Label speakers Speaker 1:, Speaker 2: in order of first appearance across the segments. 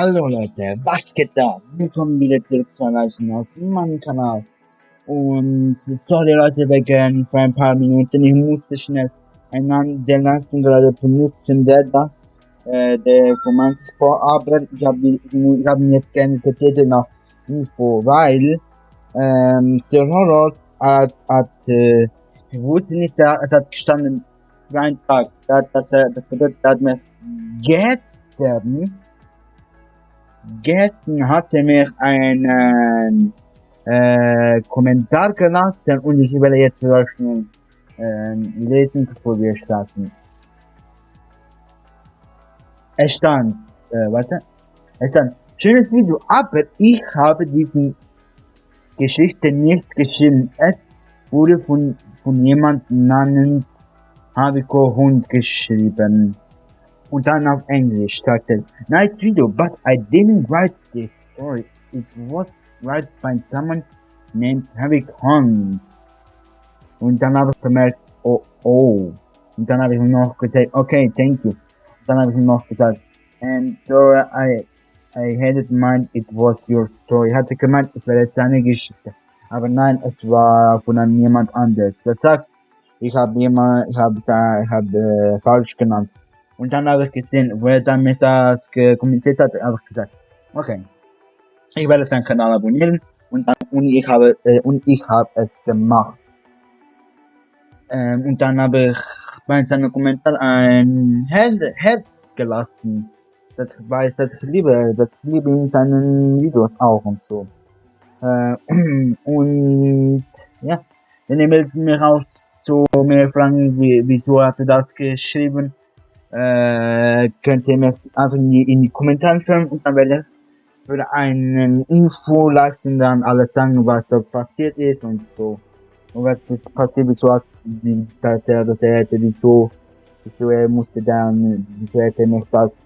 Speaker 1: Hallo Leute, was geht ab? Willkommen wieder zurück zu auf meinem Kanal. Und sorry Leute, wegen vor ein paar Minuten, ich musste schnell den Langsam gerade benutzen, der von meinem Sport, aber ich hab ihn jetzt gerne zitiert nach Info, weil, Sir Horror ich wusste nicht, es hat gestanden, sein Tag, das bedeutet, er hat mir gestern hatte mir einen Kommentar gelassen und ich werde jetzt für euch lesen, bevor wir starten. Es stand, schönes Video, aber ich habe diesen Geschichte nicht geschrieben. Es wurde von jemand namens HavocHound geschrieben. Und dann auf Englisch sagte, nice video, but I didn't write this story. It was written by someone named HavocHound. Und dann habe ich gemerkt, oh. Und dann habe ich ihm noch gesagt, okay, thank you. Und dann habe ich ihm noch gesagt, and so I hadn't mind it was your story. Hatte gemeint, es wäre jetzt seine Geschichte. Aber nein, es war von jemand anderes. Das sagt, ich habe falsch genannt. Und dann habe ich gesehen, wo er dann mir das kommentiert hat, habe ich gesagt, okay, ich werde seinen Kanal abonnieren und ich habe es gemacht. Und dann habe ich bei seinem Kommentar ein Herz gelassen. Das weiß, dass ich liebe in seinen Videos auch und so. Und ja, wenn ihr mir auch so mehr fragen, wieso hat er das geschrieben, könnt ihr mir einfach in die Kommentare schreiben und dann werde ich für einen Info leisten, dann alles sagen, was da passiert ist und so. Und was ist passiert, wieso hat wieso hätte er mich das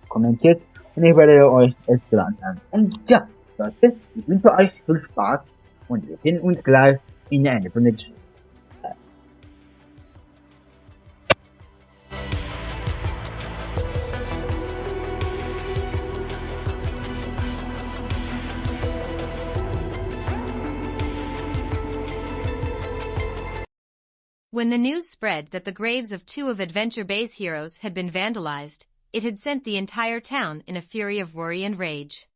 Speaker 1: kommentiert. Und ich werde euch es dran sagen. Und ja, Leute, ich wünsche euch viel Spaß und wir sehen uns gleich in der Ende von der Geschichte.
Speaker 2: When the news spread that the graves of two of Adventure Bay's heroes had been vandalized, it had sent the entire town in a fury of worry and rage.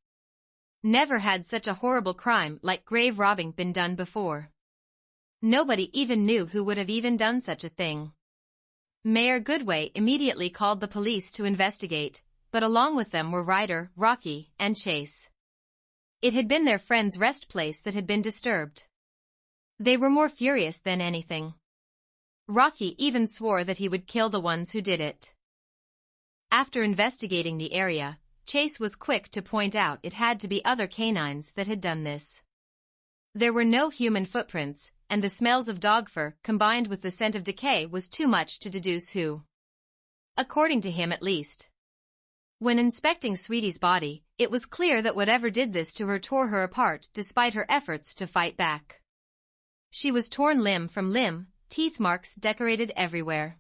Speaker 2: Never had such a horrible crime like grave robbing been done before. Nobody even knew who would have even done such a thing. Mayor Goodway immediately called the police to investigate, but along with them were Ryder, Rocky, and Chase. It had been their friend's rest place that had been disturbed. They were more furious than anything. Rocky even swore that he would kill the ones who did it. After investigating the area, Chase was quick to point out it had to be other canines that had done this. There were no human footprints, and the smells of dog fur combined with the scent of decay was too much to deduce who. According to him at least. When inspecting Sweetie's body, it was clear that whatever did this to her tore her apart despite her efforts to fight back. She was torn limb from limb, teeth marks decorated everywhere.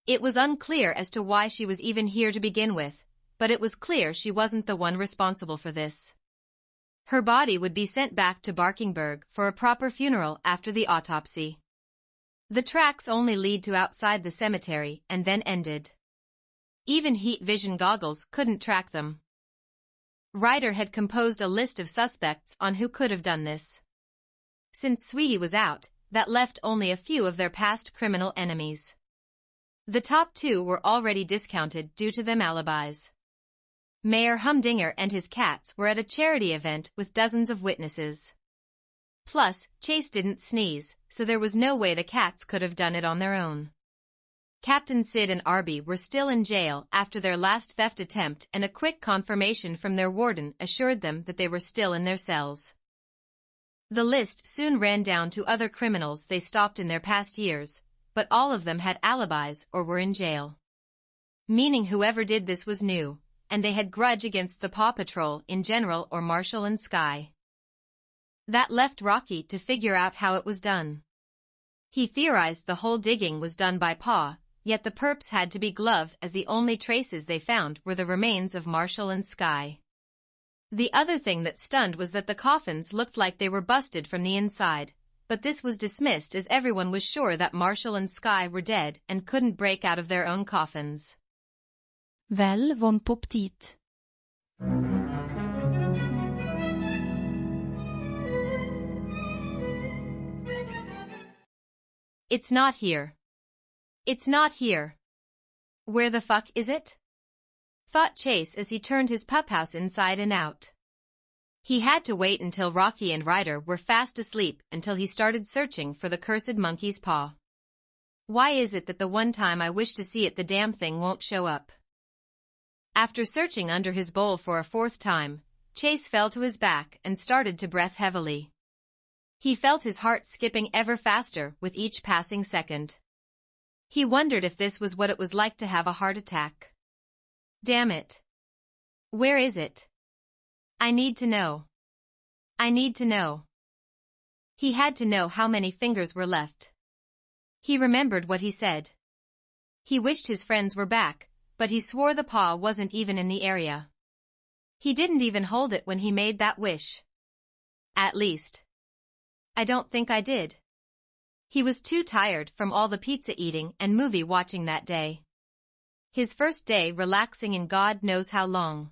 Speaker 2: It was unclear as to why she was even here to begin with, but it was clear she wasn't the one responsible for this. Her body would be sent back to Barkingburg for a proper funeral after the autopsy. The tracks only lead to outside the cemetery and then ended. Even heat vision goggles couldn't track them. Ryder had composed a list of suspects on who could have done this. Since Sweetie was out, that left only a few of their past criminal enemies. The top two were already discounted due to them alibis. Mayor Humdinger and his cats were at a charity event with dozens of witnesses. Plus, Chase didn't sneeze, so there was no way the cats could have done it on their own. Captain Sid and Arby were still in jail after their last theft attempt, and a quick confirmation from their warden assured them that they were still in their cells. The list soon ran down to other criminals they stopped in their past years, but all of them had alibis or were in jail. Meaning whoever did this was new, and they had grudge against the Paw Patrol in general or Marshall and Sky. That left Rocky to figure out how it was done. He theorized the whole digging was done by Paw, yet the perps had to be gloved as the only traces they found were the remains of Marshall and Sky. The other thing that stunned was that the coffins looked like they were busted from the inside, but this was dismissed as everyone was sure that Marshall and Sky were dead and couldn't break out of their own coffins.
Speaker 3: Vel von på petit.
Speaker 2: It's not here. It's not here. Where the fuck is it? Thought Chase as he turned his pup house inside and out. He had to wait until Rocky and Ryder were fast asleep until he started searching for the cursed monkey's paw. Why is it that the one time I wish to see it the damn thing won't show up? After searching under his bowl for a fourth time, Chase fell to his back and started to breath heavily. He felt his heart skipping ever faster with each passing second. He wondered if this was what it was like to have a heart attack. Damn it. Where is it? I need to know. I need to know. He had to know how many fingers were left. He remembered what he said. He wished his friends were back, but he swore the paw wasn't even in the area. He didn't even hold it when he made that wish. At least, I don't think I did. He was too tired from all the pizza eating and movie watching that day. His first day relaxing in God knows how long.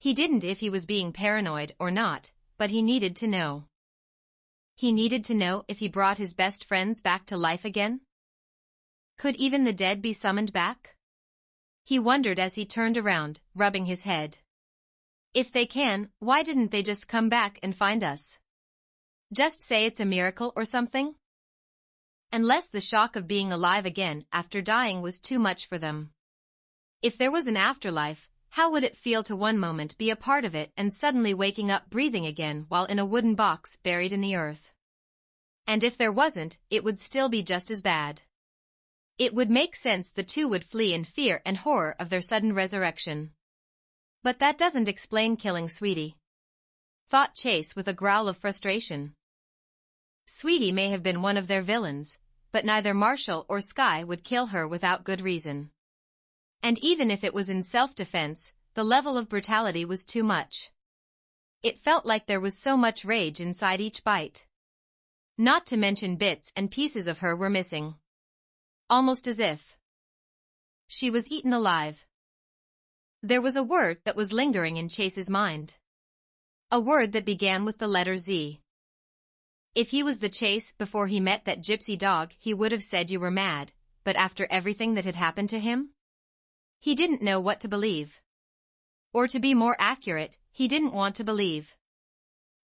Speaker 2: He didn't if he was being paranoid or not, but he needed to know. He needed to know if he brought his best friends back to life again. Could even the dead be summoned back? He wondered as he turned around, rubbing his head. If they can, why didn't they just come back and find us? Just say it's a miracle or something? Unless the shock of being alive again after dying was too much for them. If there was an afterlife, how would it feel to one moment be a part of it and suddenly waking up breathing again while in a wooden box buried in the earth? And if there wasn't, it would still be just as bad. It would make sense the two would flee in fear and horror of their sudden resurrection. But that doesn't explain killing Sweetie. Thought Chase with a growl of frustration. Sweetie may have been one of their villains, but neither Marshall or Sky would kill her without good reason. And even if it was in self-defense, the level of brutality was too much. It felt like there was so much rage inside each bite. Not to mention bits and pieces of her were missing. Almost as if she was eaten alive. There was a word that was lingering in Chase's mind. A word that began with the letter Z. If he was the Chase before he met that gypsy dog, he would have said you were mad, but after everything that had happened to him? He didn't know what to believe. Or to be more accurate, he didn't want to believe.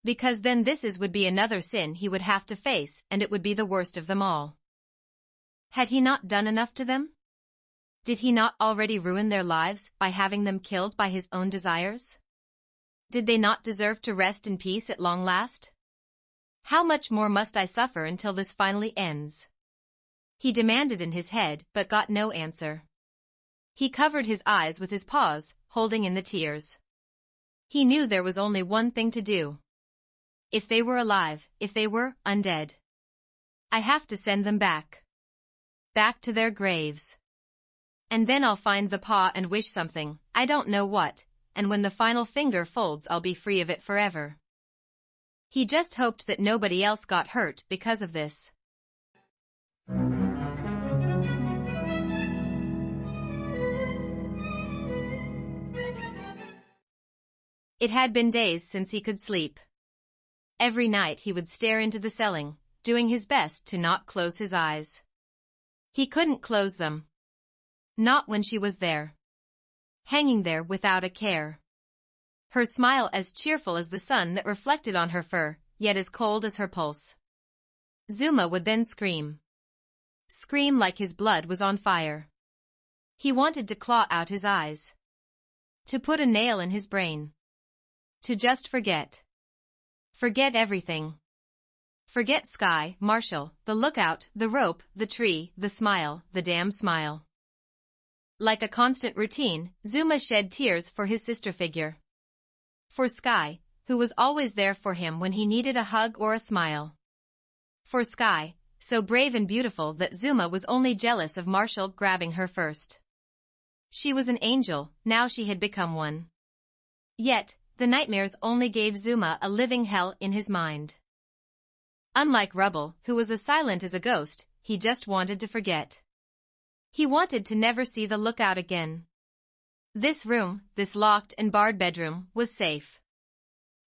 Speaker 2: Because then would be another sin he would have to face and it would be the worst of them all. Had he not done enough to them? Did he not already ruin their lives by having them killed by his own desires? Did they not deserve to rest in peace at long last? How much more must I suffer until this finally ends? He demanded in his head but got no answer. He covered his eyes with his paws, holding in the tears. He knew there was only one thing to do. If they were alive, if they were undead, I have to send them back. Back to their graves. And then I'll find the paw and wish something, I don't know what, and when the final finger folds I'll be free of it forever. He just hoped that nobody else got hurt because of this. It had been days since he could sleep. Every night he would stare into the ceiling, doing his best to not close his eyes. He couldn't close them. Not when she was there. Hanging there without a care. Her smile as cheerful as the sun that reflected on her fur, yet as cold as her pulse. Zuma would then scream. Scream like his blood was on fire. He wanted to claw out his eyes. To put a nail in his brain. To just forget. Forget everything. Forget Sky, Marshall, the lookout, the rope, the tree, the smile, the damn smile. Like a constant routine, Zuma shed tears for his sister figure. For Sky, who was always there for him when he needed a hug or a smile. For Sky, so brave and beautiful that Zuma was only jealous of Marshall grabbing her first. She was an angel, now she had become one. Yet, the nightmares only gave Zuma a living hell in his mind. Unlike Rubble, who was as silent as a ghost, he just wanted to forget. He wanted to never see the lookout again. This room, this locked and barred bedroom, was safe.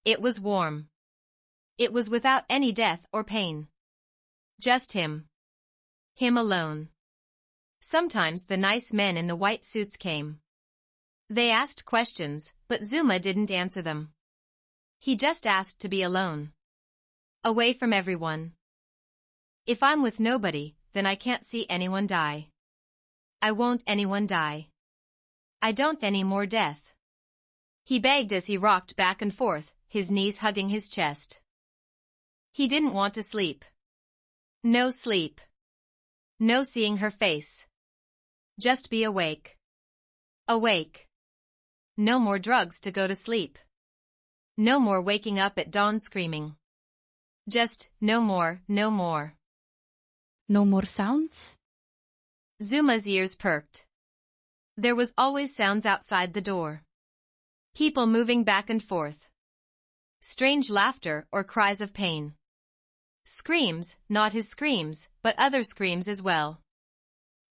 Speaker 2: It was warm. It was without any death or pain. Just him. Him alone. Sometimes the nice men in the white suits came. They asked questions, but Zuma didn't answer them. He just asked to be alone. Away from everyone. If I'm with nobody, then I can't see anyone die. I won't anyone die. I don't any more death. He begged as he rocked back and forth, his knees hugging his chest. He didn't want to sleep. No sleep. No seeing her face. Just be awake. Awake. No more drugs to go to sleep. No more waking up at dawn screaming. Just, no more, no more.
Speaker 3: No more sounds?
Speaker 2: Zuma's ears perked. There was always sounds outside the door. People moving back and forth. Strange laughter or cries of pain. Screams, not his screams, but other screams as well.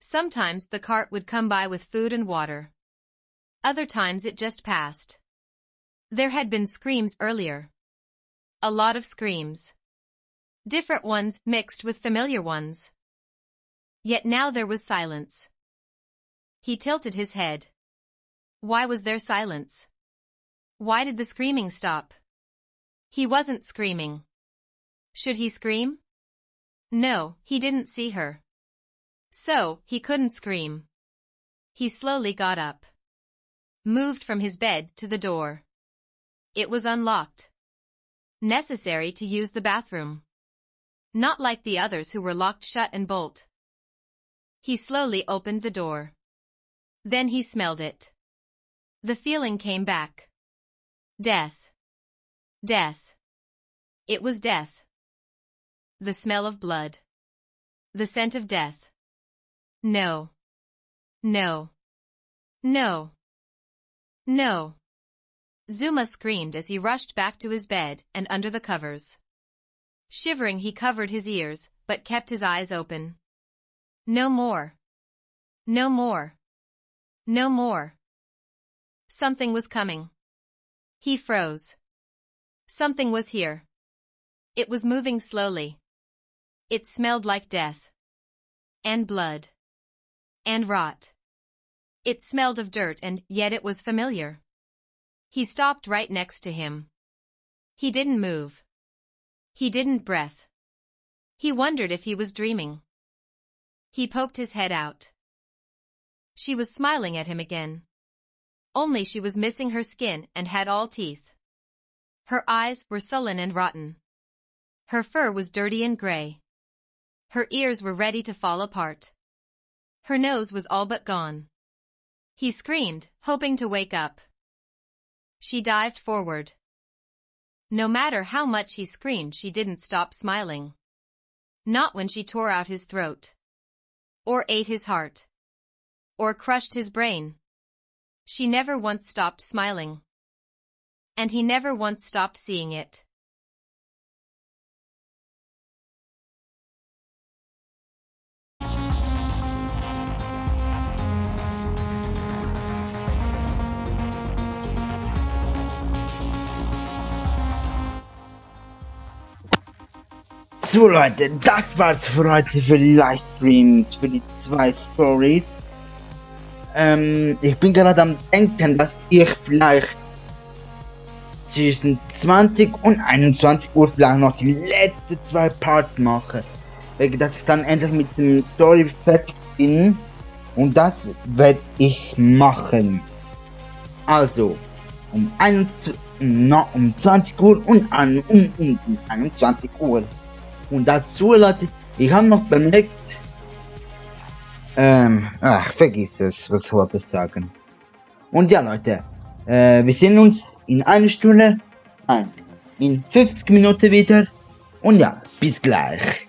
Speaker 2: Sometimes the cart would come by with food and water. Other times it just passed. There had been screams earlier. A lot of screams. Different ones mixed with familiar ones. Yet now there was silence. He tilted his head. Why was there silence? Why did the screaming stop? He wasn't screaming. Should he scream? No, he didn't see her. So, he couldn't scream. He slowly got up. Moved from his bed to the door. It was unlocked. Necessary to use the bathroom. Not like the others who were locked shut and bolt. He slowly opened the door. Then he smelled it. The feeling came back. Death. Death. It was death. The smell of blood. The scent of death. No. No. No. No. Zuma screamed as he rushed back to his bed and under the covers. Shivering, he covered his ears, but kept his eyes open. No more. No more. No more. Something was coming. He froze. Something was here. It was moving slowly. It smelled like death. And blood. And rot. It smelled of dirt and yet it was familiar. He stopped right next to him. He didn't move. He didn't breathe. He wondered if he was dreaming. He poked his head out. She was smiling at him again. Only she was missing her skin and had all teeth. Her eyes were sullen and rotten. Her fur was dirty and gray. Her ears were ready to fall apart. Her nose was all but gone. He screamed, hoping to wake up. She dived forward. No matter how much he screamed, she didn't stop smiling. Not when she tore out his throat. Or ate his heart. Or crushed his brain. She never once stopped smiling. And he never once stopped seeing it.
Speaker 1: So Leute, das war's für heute für die Livestreams, für die 2 Stories. Ich bin gerade am denken, dass ich vielleicht zwischen 20 und 21 Uhr vielleicht noch die letzten 2 Parts mache. Wegen, dass ich dann endlich mit dem Story fertig bin. Und das werde ich machen. Also, um 20 Uhr und um 21 Uhr. Und dazu, Leute, ich habe noch bemerkt, vergiss es, was wollte ich sagen. Und ja, Leute, wir sehen uns in einer Stunde, in 50 Minuten wieder. Und ja, bis gleich.